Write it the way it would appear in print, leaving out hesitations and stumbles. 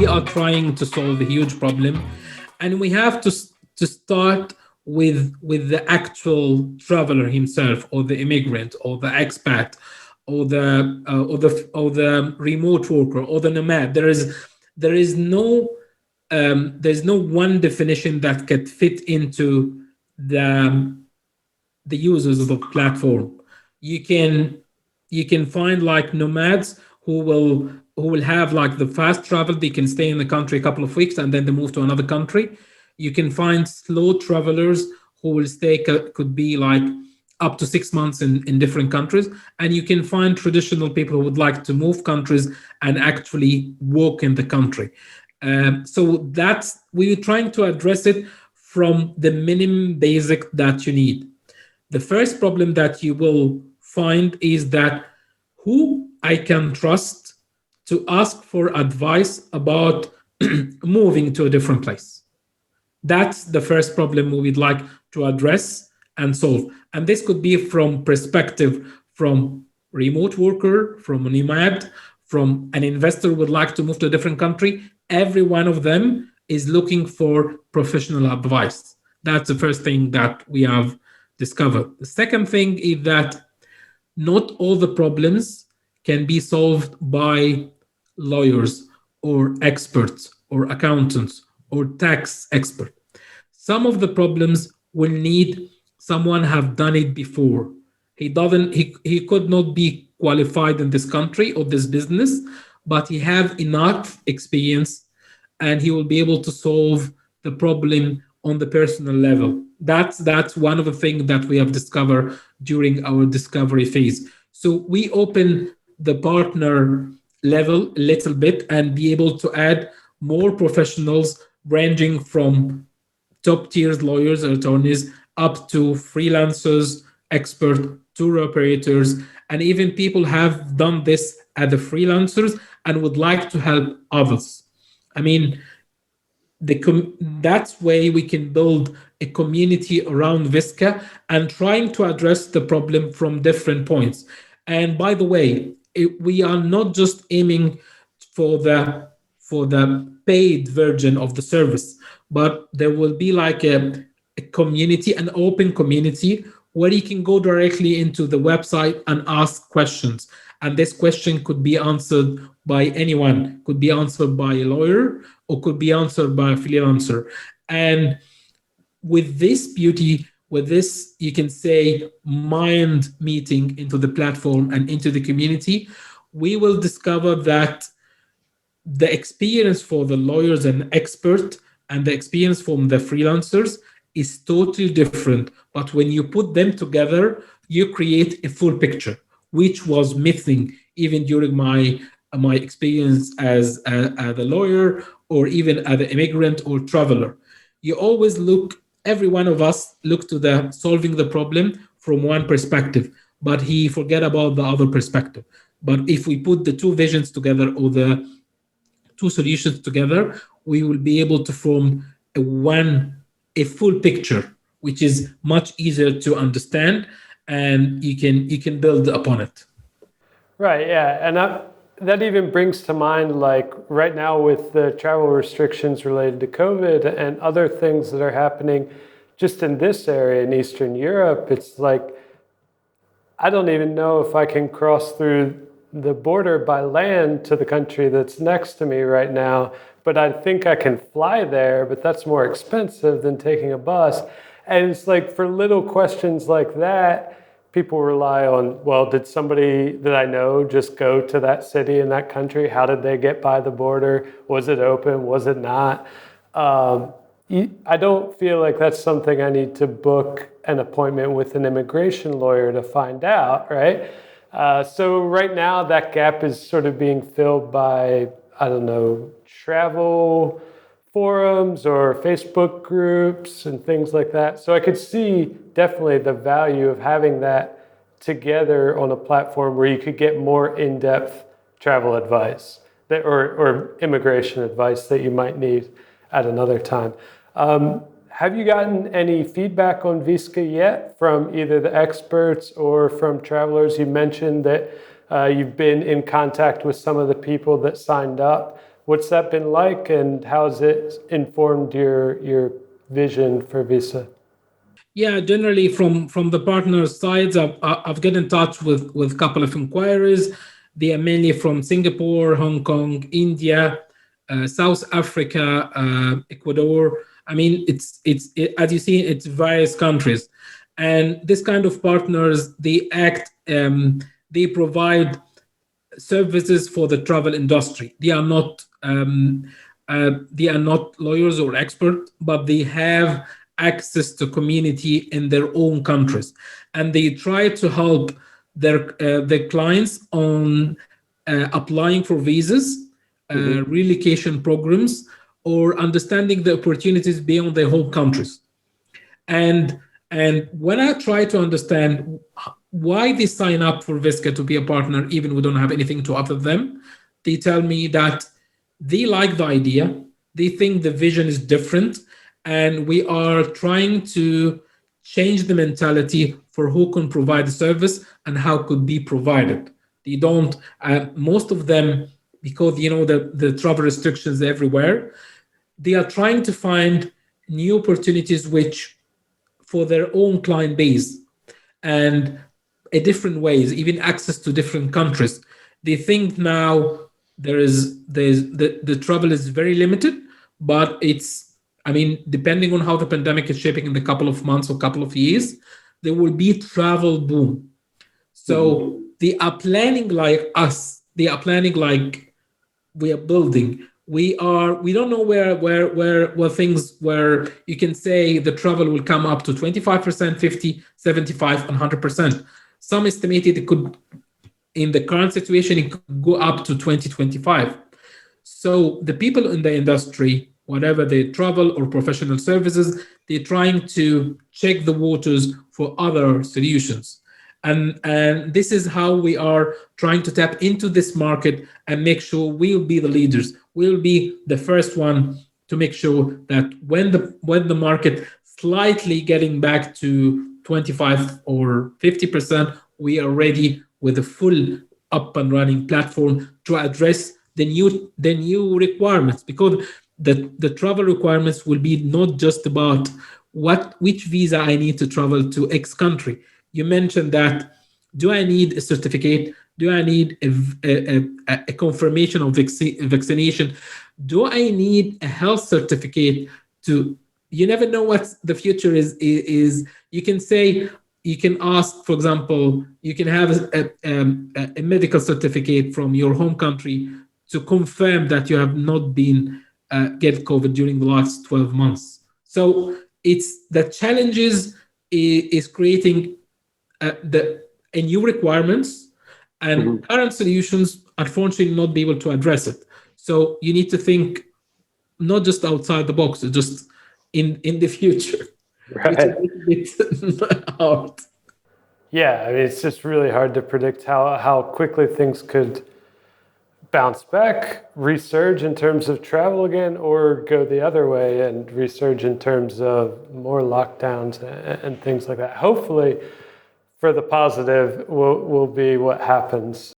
we are trying to solve a huge problem, and we have to start with the actual traveler himself, or the immigrant, or the expat, or the remote worker, or the nomad. There is no there's no one definition that could fit into the users of the platform. You can you can find like nomads who will have like the fast travel. They can stay in the country a couple of weeks and then they move to another country. You can find slow travelers who will stay, could be like up to 6 months in different countries. And you can find traditional people who would like to move countries and actually work in the country. So that's, we're trying to address it from the minimum basic that you need. The first problem that you will find is that who I can trust to ask for advice about moving to a different place. That's the first problem we would like to address and solve. And this could be from perspective from remote worker, from a nomad, from an investor who would like to move to a different country. Every one of them is looking for professional advice. That's the first thing that we have discovered. The second thing is that not all the problems can be solved by lawyers or experts or accountants or tax experts. Some of the problems will need someone have done it before. He could not be qualified in this country or this business, but he have enough experience and he will be able to solve the problem on the personal level. That's one of the things that we have discovered during our discovery phase. So we open the partner level a little bit and be able to add more professionals ranging from top tier lawyers or attorneys up to freelancers, expert tour operators, and even people have done this as the freelancers and would like to help others. I mean, that's way we can build a community around VISXA and trying to address the problem from different points. And by the way, we are not just aiming for the paid version of the service, but there will be like a community, an open community where you can go directly into the website and ask questions. And this question could be answered by anyone, could be answered by a lawyer or could be answered by a freelancer. And with this beauty, with this, you can say, mind meeting into the platform and into the community, we will discover that the experience for the lawyers and experts and the experience from the freelancers is totally different. But when you put them together, you create a full picture, which was missing even during my experience as a lawyer or even as an immigrant or traveler. You always look, every one of us look to the solving the problem from one perspective, but he forget about the other perspective. But if we put the two visions together or the two solutions together, we will be able to form a full picture, which is much easier to understand, and you can build upon it. Right. Yeah, and that even brings to mind, like right now with the travel restrictions related to COVID and other things that are happening just in this area in Eastern Europe. It's like, I don't even know if I can cross through the border by land to the country that's next to me right now, but I think I can fly there, but that's more expensive than taking a bus. And it's like, for little questions like that, people rely on, well, did somebody that I know just go to that city in that country? How did they get by the border? Was it open? Was it not? I don't feel like that's something I need to book an appointment with an immigration lawyer to find out, right? So right now that gap is sort of being filled by, I don't know, travel forums or Facebook groups and things like that. So I could see definitely the value of having that together on a platform where you could get more in-depth travel advice that, or immigration advice that you might need at another time. Have you gotten any feedback on VISXA yet from either the experts or from travelers? You mentioned that you've been in contact with some of the people that signed up. What's that been like, and how has it informed your vision for VISXA? Yeah, generally from the partner sides, I've get in touch with a couple of inquiries. They are mainly from Singapore, Hong Kong, India, South Africa, Ecuador. I mean, as you see, it's various countries, and this kind of partners they provide services for the travel industry. They are not lawyers or experts, but they have access to community in their own countries, and they try to help their clients on applying for visas, relocation programs, or understanding the opportunities beyond their home countries. And when I try to understand why they sign up for VISXA to be a partner, even we don't have anything to offer them, they tell me that they like the idea, they think the vision is different, and we are trying to change the mentality for who can provide the service and how could be provided. They don't, most of them, because the travel restrictions everywhere, they are trying to find new opportunities which for their own client base and a different ways, even access to different countries. They think now the travel is very limited, but it's, I mean, depending on how the pandemic is shaping in the couple of months or couple of years, there will be travel boom. So they are planning like us. They are planning like we are building. We don't know where things where you can say the travel will come up to 25%, 50, 75, and 100%. Some estimated it could, in the current situation, it could go up to 2025. So the people in the industry, whatever they travel or professional services, they're trying to check the waters for other solutions. And this is how we are trying to tap into this market and make sure we'll be the leaders. We'll be the first one to make sure that when the market slightly getting back to 25 or 50%, we are ready with a full up and running platform to address the new requirements, because the travel requirements will be not just about which visa I need to travel to X country. You mentioned that, do I need a certificate? Do I need a confirmation of vaccination? Do I need a health certificate? You never know what the future is. You can say, you can ask, for example, you can have a medical certificate from your home country to confirm that you have not been get COVID during the last 12 months. So it's the challenges is creating a new requirements, and current solutions unfortunately not be able to address it. So you need to think not just outside the box, just in the future. Right. Which is a bit hard. Yeah, I mean, it's just really hard to predict how quickly things could bounce back, resurge in terms of travel again, or go the other way and resurge in terms of more lockdowns and things like that. Hopefully, for the positive will be what happens.